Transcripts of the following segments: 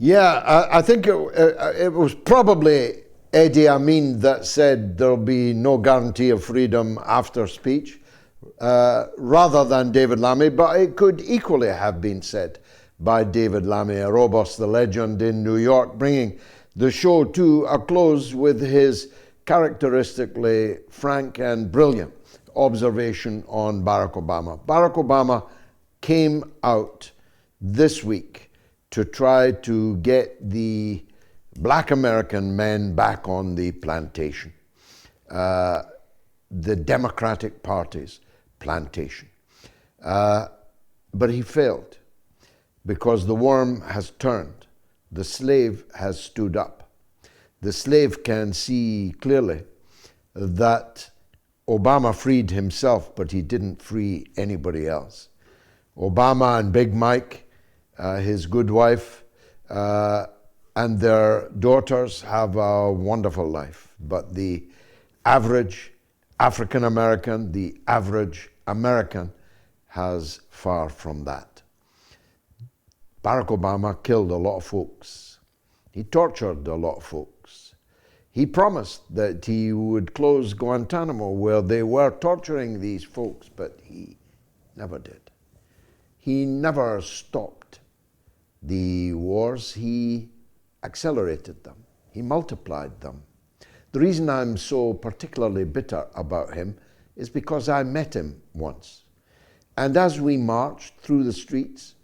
Yeah, I think it was probably Idi Amin that said there'll be no guarantee of freedom after speech, rather than David Lammy, but it could equally have been said by David Lammy, a robust the legend in New York, bringing the show to a close with his characteristically frank and brilliant observation on Barack Obama. Barack Obama came out this week to try to get the black American men back on the plantation, the Democratic Party's plantation. But he failed because the worm has turned. The slave has stood up. The slave can see clearly that Obama freed himself, but he didn't free anybody else. Obama and Big Mike, his good wife, and their daughters have a wonderful life. But the average African American, the average American, has far from that. Barack Obama killed a lot of folks. He tortured a lot of folks. He promised that he would close Guantanamo where they were torturing these folks, but he never did. He never stopped the wars. He accelerated them. He multiplied them. The reason I'm so particularly bitter about him is because I met him once. And as we marched through the streets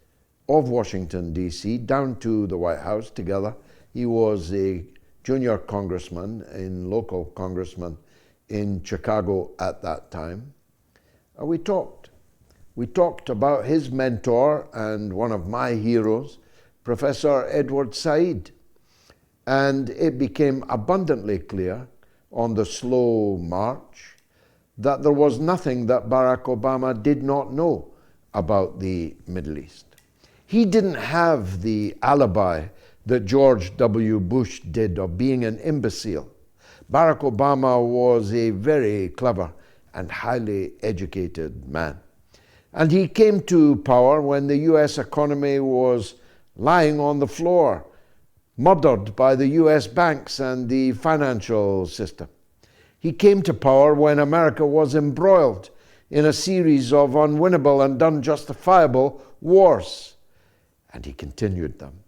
of Washington, D.C., down to the White House together, he was a junior congressman, local congressman in Chicago at that time. We talked. We talked about his mentor and one of my heroes, Professor Edward Said. And it became abundantly clear on the slow march that there was nothing that Barack Obama did not know about the Middle East. He didn't have the alibi that George W. Bush did of being an imbecile. Barack Obama was a very clever and highly educated man. And he came to power when the US economy was lying on the floor, murdered by the US banks and the financial system. He came to power when America was embroiled in a series of unwinnable and unjustifiable wars. And he continued them.